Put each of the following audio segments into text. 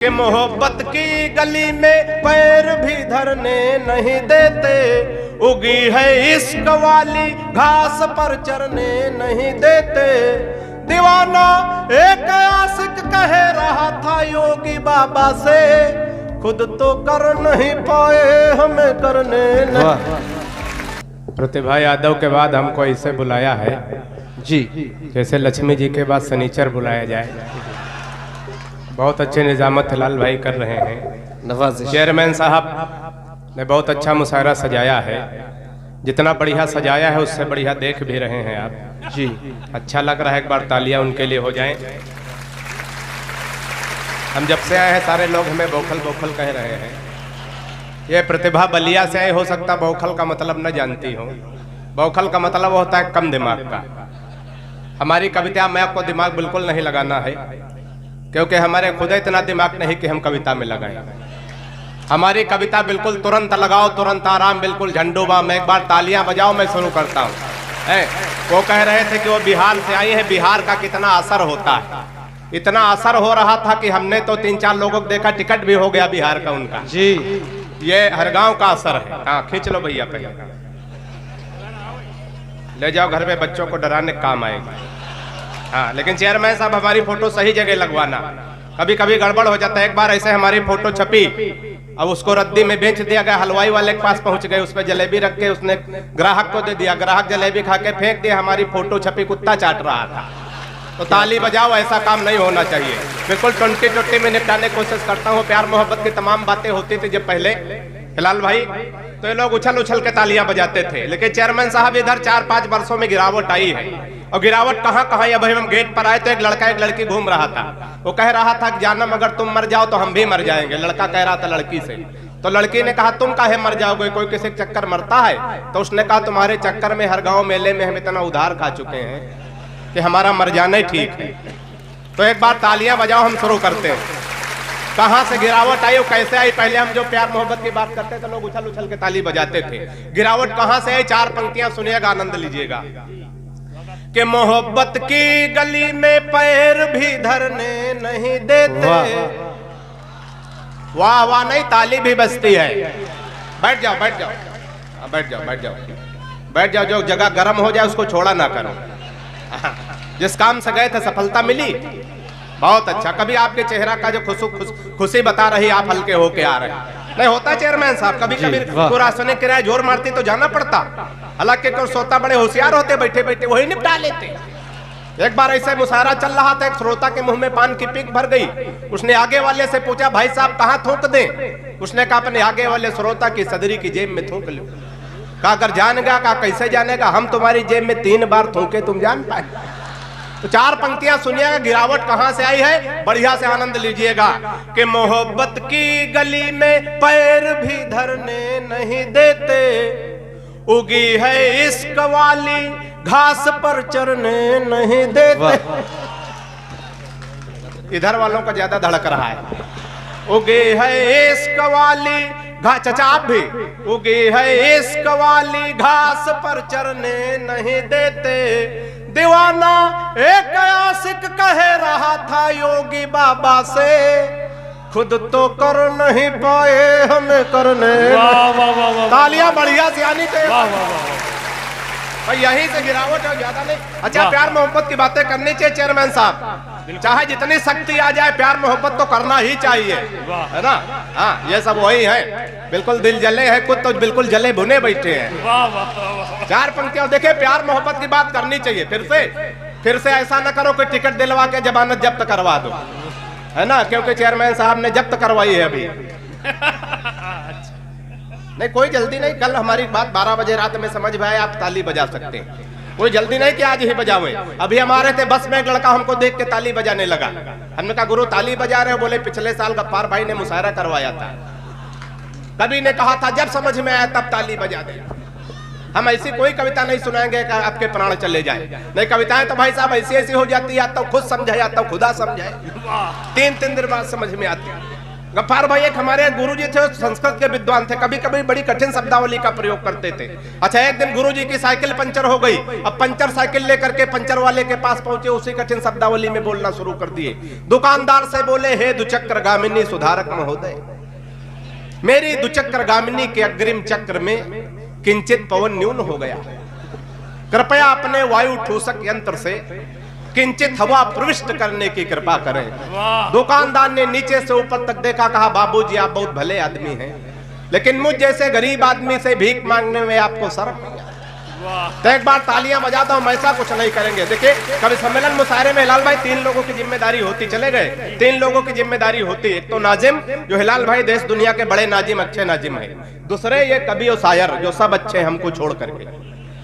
कि मोहब्बत की गली में पैर भी धरने नहीं देते, उगी है इश्क वाली घास पर चरने नहीं देते। दीवाना एक आशिक कह रहा था योगी बाबा से, खुद तो कर नहीं पाए हमें करने नहीं। प्रतिभा यादव के बाद हमको ऐसे बुलाया है जी, जैसे लक्ष्मी जी के बाद शनिचर बुलाया जाए। बहुत अच्छे निजामत लाल भाई कर रहे हैं। चेयरमैन साहब ने बहुत अच्छा मुशायरा सजाया है, जितना बढ़िया सजाया है उससे बढ़िया देख भी रहे हैं आप जी। अच्छा लग रहा है, एक बार तालियां उनके लिए हो जाएं। हम जब से आए हैं सारे लोग हमें बौखल बौखल कह रहे हैं। ये प्रतिभा बलिया से आए, हो सकता बौखल का मतलब न जानती हो। बौखल का मतलब होता है कम दिमाग का। हमारी कविता में आपको दिमाग बिल्कुल नहीं लगाना है, क्योंकि हमारे खुद इतना दिमाग नहीं कि हम कविता में लगाएं। हमारी कविता बिल्कुल तुरंत लगाओ, तुरंत आराम, बिल्कुल झंडूबा में। एक बार तालियां बजाओ, मैं शुरू करता हूँ। वो कह रहे थे कि वो बिहार से आई है, बिहार का कितना असर होता है। इतना असर हो रहा था कि हमने तो 3-4 लोगों को देखा, टिकट भी हो गया बिहार का उनका जी। ये हर गांव का असर है। हाँ खींच लो भैया, पहले ले जाओ घर में, बच्चों को डराने काम आएगा। हाँ लेकिन चेयरमैन साहब हमारी फोटो सही जगह लगवाना, कभी कभी गड़बड़ हो जाता है। एक बार ऐसे हमारी फोटो छपी, अब उसको रद्दी में बेच दिया गया। हलवाई वाले के पास पहुंच गए, उस पर जलेबी रख के उसने ग्राहक को दे दिया। ग्राहक जलेबी खा के फेंक दिया, हमारी फोटो छपी, कुत्ता चाट रहा था। तो ताली बजाओ, ऐसा काम नहीं होना चाहिए। बिल्कुल 20 में निपटाने की कोशिश करता हूँ। प्यार मोहब्बत की तमाम बातें होती थी जब पहले हिलाल भाई, तो ये लोग उछल उछल के तालियां बजाते थे। लेकिन चेयरमैन साहब इधर 4-5 वर्षों में गिरावट आई है। और गिरावट कहाँ कहाँ, अब हम गेट पर आए तो एक लड़का एक लड़की घूम रहा था। वो कह रहा था कि जानम अगर तुम मर जाओ तो हम भी मर जाएंगे। लड़का कह रहा था लड़की से। तो लड़की ने कहा तुम काहे मर जाओगे, कोई किसी के चक्कर मरता है? तो उसने कहा तुम्हारे चक्कर में हर गाँव मेले में हम इतना उधार खा चुके हैं कि हमारा मर जाना ही ठीक है। तो एक बार तालियां बजाओ, हम शुरू करते हैं। कहां से गिरावट आई और कैसे आई? पहले हम जो प्यार मोहब्बत की बात करते थे, लोग उछल उछल के ताली बजाते थे। गिरावट कहां से आई? 4 पंक्तियां सुनिएगा, आनंद लीजिएगा। कि मोहब्बत की गली में पैर भी धरने नहीं देते। वाह वाह नहीं, ताली भी बजती है। बैठ जाओ बैठ जाओ बैठ जाओ बैठ जाओ बैठ जाओ। जो जगह गर्म हो जाए उसको छोड़ा ना करो। जिस काम से गए थे सफलता मिली, बहुत अच्छा। कभी आपके चेहरा का जो खुशी बता रही, आप हल्के होके आ रहे हैं। नहीं होता चेयरमैन साहब, कभी कभी पूरा सुने किराया जोर मारती तो जाना पड़ता। हालांकि कोई श्रोता बड़े होशियार होते, बैठे बैठे वही निपटा लेते। एक बार ऐसे मुशायरा चल रहा था, एक श्रोता के मुंह में पान की पीक भर गई। उसने आगे वाले से पूछा भाई साहब कहाँ थूक दें? उसने कहा अपने आगे वाले श्रोता की सदरी की जेब में थूक लो। कहा अगर जानेगा, कहा कैसे जानेगा? हम तुम्हारी जेब में 3 बार थूके, तुम जान पाए? तो 4 पंक्तियां सुनिएगा, गिरावट कहां से आई है, बढ़िया से आनंद लीजिएगा। कि मोहब्बत की गली में पैर भी धरने नहीं देते, उगी है इश्क वाली घास पर चरने नहीं देते। इधर वालों का ज्यादा धड़क रहा है। उगी है इश्क वाली चचा आप भी, उगी है इश्क वाली घास पर चरने नहीं देते। दीवाना एक आशिक कह रहा था योगी बाबा से, खुद तो कर नहीं पाए हमें करने। तालियां बढ़िया से आनी चाहिए। यहीं से गिरावट है, ज्यादा नहीं। अच्छा प्यार मोहब्बत की बातें करनी चाहिए चेयरमैन साहब। चाहे जितनी शक्ति आ जाए, प्यार मोहब्बत तो करना ही चाहिए, है ना? हाँ ये सब वही है। बिल्कुल दिल जले है, कुछ तो बिल्कुल जले भुने बैठे हैं। 4 पंक्तियां देखे, प्यार मोहब्बत की बात करनी चाहिए। फिर से ऐसा न करो कि टिकट दिलवा के जमानत जब्त करवा दो, है ना? क्योंकि चेयरमैन साहब ने जब्त करवाई है अभी। नहीं कोई जल्दी नहीं, कल हमारी बात 12 बजे रात में समझ में आए, आप ताली बजा सकते हैं। कोई जल्दी नहीं कि आज ही बजावे। अभी हमारे थे बस में, एक लड़का हमको देख के ताली बजाने लगा। हमने कहा गुरु ताली बजा रहे हो? बोले पिछले साल गफ्फार भाई ने मुशायरा करवाया था। कभी ने कहा था जब समझ में आया तब ताली बजा दे। हम ऐसी कोई कविता नहीं सुनाएंगे कि आपके प्राण चले जाए। नहीं, कविताएं तो भाई साहब ऐसी ऐसी हो जाती है, या तो खुद समझाए या तो खुदा समझाए। 3-3 दिन बाद समझ में आती है। गफ्फार भाई एक हमारे गुरुजी थे, संस्कृत के विद्वान थे, कभी कभी बड़ी कठिन शब्दावली का प्रयोग करते थे। अच्छा, एक दिन गुरुजी की साइकिल पंचर हो गई। अब पंचर साइकिल लेकर के पंचर वाले के पास पहुंचे, उसी कठिन शब्दावली में बोलना शुरू कर दिए। दुकानदार से बोले, हे दुचक्र गामिनी सुधारक महोदय, मेरी दुचक्र गामिनी के अग्रिम चक्र में किंचित पवन न्यून हो गया, कृपया अपने वायु ठोसक यंत्र से किंचित हवा प्रविष्ट करने की कृपा करें। दुकानदार ने नीचे से ऊपर तक देखा, कहा बाबूजी आप बहुत भले आदमी हैं, लेकिन मुझ जैसे गरीब आदमी से भीख मांगने में आपको शर्म नहीं आती? तो एक बार तालियां बजाता हूं, ऐसा कुछ नहीं करेंगे। देखिए, कभी सम्मेलन मुशायरे में हिलाल भाई 3 लोगों की जिम्मेदारी होती, चले गए 3 लोगों की जिम्मेदारी होती। एक तो नाजिम, जो हिलाल भाई देश दुनिया के बड़े नाजिम, अच्छे नाजिम है। दूसरे ये कवि और शायर, जो सब अच्छे हमको छोड़ करके।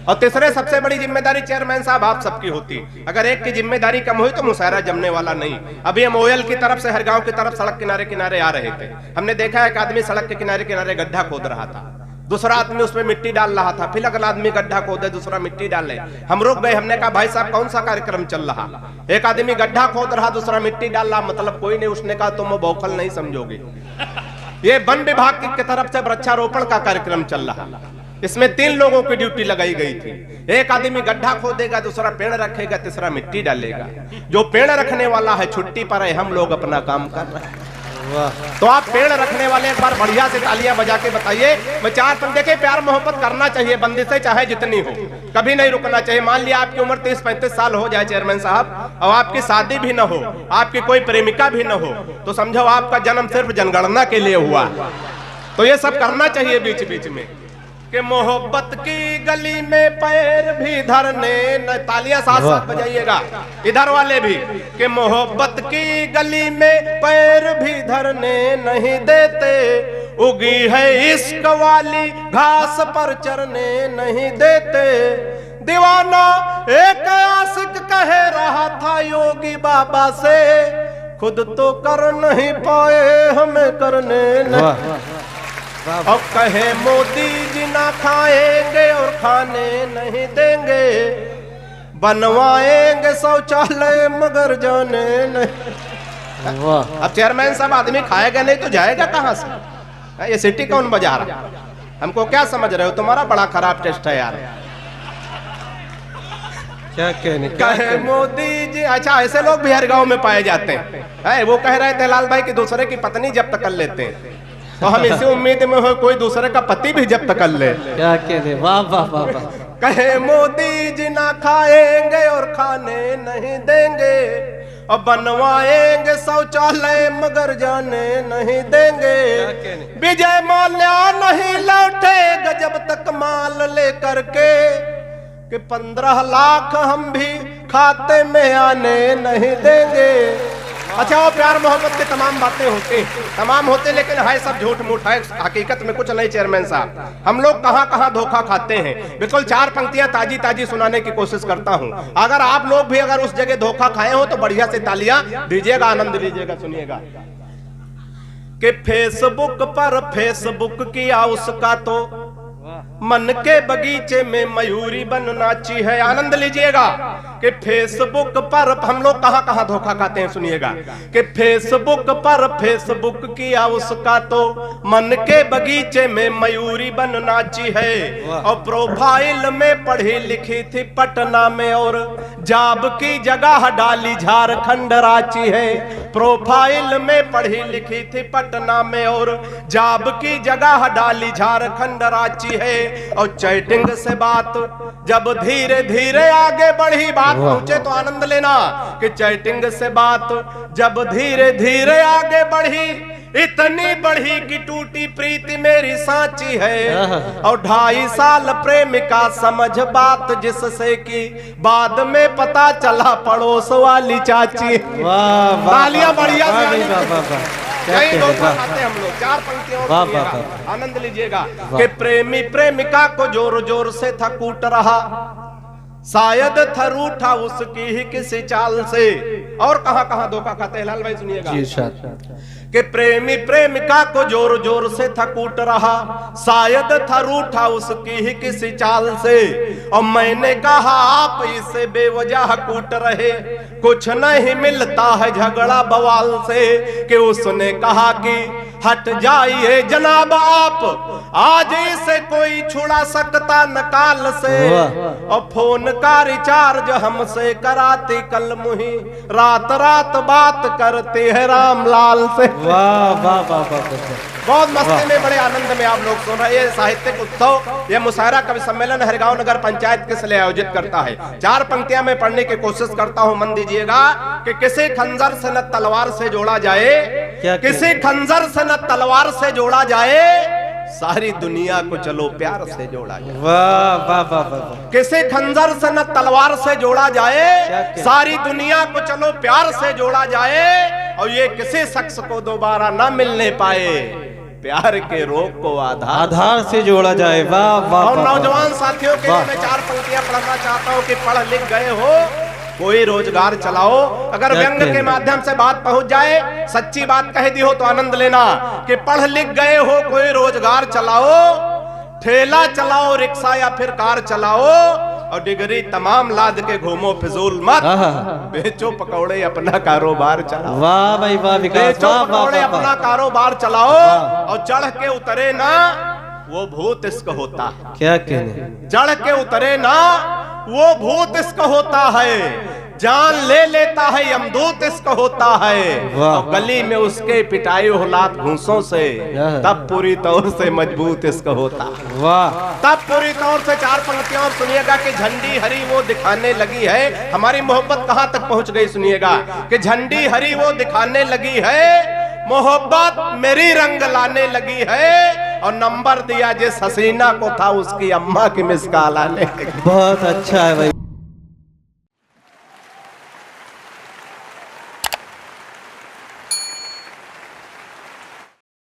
और तीसरे सबसे बड़ी जिम्मेदारी चेयरमैन साहब आप सबकी होती। अगर एक की जिम्मेदारी कम हुई तो मुशायरा जमने वाला नहीं। अभी हम ओयल की तरफ से हर गांव की तरफ सड़क किनारे किनारे आ रहे थे, हमने देखा एक आदमी सड़क के किनारे किनारे गड्ढा खोद रहा था, दूसरा आदमी उसमें मिट्टी डाल रहा था, फिर अगला आदमी गड्ढा खोदे, दूसरा मिट्टी डाले। हम रुक गए, हमने कहा भाई साहब कौन सा कार्यक्रम चल रहा? एक आदमी गड्ढा खोद रहा, दूसरा मिट्टी डाल रहा, मतलब कोई नहीं। उसने कहा तुम बौखल नहीं समझोगे, ये वन विभाग की तरफ से वृक्षारोपण का कार्यक्रम चल रहा। इसमें 3 लोगों की ड्यूटी लगाई गई थी। एक आदमी गड्ढा खोदेगा, दूसरा पेड़ रखेगा, तीसरा मिट्टी डालेगा। जो पेड़ रखने वाला है छुट्टी पर है, हम लोग अपना काम कर रहे हैं। तो आप पेड़ रखने वाले एक बार बढ़िया से तालियां बजा के बताइए। मैं 4 पल देखे, प्यार मोहब्बत करना चाहिए, बंदिशें चाहे जितनी हो, कभी नहीं रुकना चाहिए। मान लिया आपकी उम्र 30-35 साल हो जाए चेयरमैन साहब, और आपकी शादी भी न हो, आपकी कोई प्रेमिका भी न हो, तो समझो आपका जन्म सिर्फ जनगणना के लिए हुआ। तो ये सब करना चाहिए बीच बीच में। कि मोहब्बत की गली में पैर भी धरने न, तालियां साथ साथ बजाइएगा इधर वाले भी, कि मोहब्बत की गली में पैर भी धरने नहीं देते, उगी है इश्क वाली घास पर चरने नहीं देते। दीवाना एक आशिक कह रहा था योगी बाबा से, खुद तो कर नहीं पाए हमें करने नहीं। अब कहे मोदी जी ना खाएंगे और खाने नहीं देंगे, बनवाएंगे शौचालय मगर जाने नहीं। अब चेयरमैन साहब आदमी खाएगा नहीं तो जाएगा कहां से? ये सिटी कौन बजा रहा? हमको क्या समझ रहे हो? तुम्हारा बड़ा खराब टेस्ट है यार। क्या कहने कहे मोदी जी। अच्छा, ऐसे लोग भी हर गांव में पाए जाते हैं। वो कह रहे थे लाल भाई की दूसरे की पत्नी जब्त कर लेते हैं, तो हम इसी उम्मीद में हो कोई दूसरे का पति भी जब्त कर ले। क्या कहने, वाह वाह वाह वाह। कहे मोदी जी ना खाएंगे और खाने नहीं देंगे, और बनवाएंगे शौचालय मगर जाने नहीं देंगे। विजय माल्या नहीं लौटेगा जब तक माल लेकर के, कि 15 लाख हम भी खाते में आने नहीं देंगे। अच्छा, वो प्यार मोहब्बत की तमाम बातें होती, लेकिन है सब झूठ मूठ है, हकीकत में कुछ नहीं। चेयरमैन साहब, हम लोग कहां कहां धोखा खाते हैं। बिल्कुल 4 पंक्तियां ताजी ताजी सुनाने की कोशिश करता हूं। अगर आप लोग भी अगर उस जगह धोखा खाए हो तो बढ़िया से तालियां दीजिएगा, आनंद लीजिएगा। सुनिएगा कि फेसबुक पर फेसबुक किया उसका तो मन के बगीचे में मयूरी बन नाची है। आनंद लीजिएगा कि फेसबुक पर हम लोग कहां कहां धोखा खाते हैं। सुनिएगा कि फेसबुक पर फेसबुक किया उसका तो मन के बगीचे में मयूरी बन नाची है, और प्रोफाइल में पढ़ी लिखी थी पटना में और जॉब की जगह डाली झारखंड रांची है। प्रोफाइल में पढ़ी लिखी थी पटना में और जॉब की जगह डाली झारखंड रांची है, और चैटिंग से बात जब धीरे धीरे आगे बढ़ी, बात पहुंचे तो आनंद लेना कि चैटिंग से बात जब धीरे धीरे आगे बढ़ी, इतनी बढ़ी कि टूटी प्रीति मेरी सांची है, और 2.5 साल प्रेमिका समझ बात जिससे कि बाद में पता चला पड़ोस वाली चाची। तालियां बढ़िया हम लोग 4 पंक्तियों आनंद लीजिएगा कि प्रेमी प्रेमिका को जोर जोर से था कूट रहा, शायद था रूठा उसकी ही किसी चाल से। और कहां कहां धोखा खाते हैं लाल भाई, सुनिएगा कि प्रेमी प्रेमिका को जोर जोर से था कूट रहा, शायद था रूठा उसकी ही किसी चाल से, और मैंने कहा आप इसे बेवजह कूट रहे, कुछ नहीं मिलता है झगड़ा बवाल से। कि उसने कहा कि हट जाइए जनाब आप, आज इसे कोई छुड़ा सकता न काल से। और फोन का रिचार्ज हमसे कराती कल मुही, रात रात बात करते हैं रामलाल से। वाह वाह वाह वाह, बहुत मस्ती में, बड़े आनंद में आप लोग सुन रहे हैं। साहित्यिक उत्सव, यह मुशायरा कवि सम्मेलन हरगांव नगर पंचायत किस लिए आयोजित करता है। 4 पंक्तियां में पढ़ने की कोशिश करता हूं, मन दीजिएगा। कि किसी खंजर से न तलवार से जोड़ा जाए, किसी खंजर से न तलवार से जोड़ा जाए, सारी दुनिया को चलो प्यार से जोड़ा जाए। वाह वाह वाह वाह, किसी खंजर से न तलवार से जोड़ा जाए, सारी दुनिया को चलो प्यार से जोड़ा जाए। और ये किसी शख्स को दोबारा ना मिलने पाए, प्यार के रोग को आधार से जोड़ा जाए। वाह वाह। और नौजवान साथियों के लिए मैं 4 पंक्तियां पढ़ना चाहता हूं कि पढ़ लिख गए हो कोई रोजगार चलाओ। अगर व्यंग के माध्यम से बात पहुंच जाए, सच्ची बात कह दी हो तो आनंद लेना। कि पढ़ लिख गए हो कोई रोजगार चलाओ, ठेला चलाओ, रिक्शा या फिर कार चलाओ, और डिग्री तमाम लाद के घूमो फिजूल मत, बेचो पकौड़े अपना कारोबार चलाओ। वाह भाई वाह विकास, बेचो पकौड़े अपना कारोबार चलाओ। और चढ़ के उतरे ना वो भूत इश्क होता है। क्या कहने, चढ़ के उतरे ना वो भूत इश्क होता है, जान ले लेता है यमदूत इश्क होता है। और गली में उसके पिटाई हो लात घूंसों से, तब पूरी तौर से मजबूत इश्क होता है। वाह, तब पूरी तौर से 4 पंक्तियां और सुनिएगा कि झंडी हरी वो दिखाने लगी है। हमारी मोहब्बत कहां तक पहुंच गई सुनिएगा। कि झंडी हरी वो दिखाने लगी है, मोहब्बत मेरी रंग लाने लगी है। और नंबर दिया जिस हसीना को था उसकी अम्मा की मिस कॉल आने लगी। बहुत अच्छा है भाई।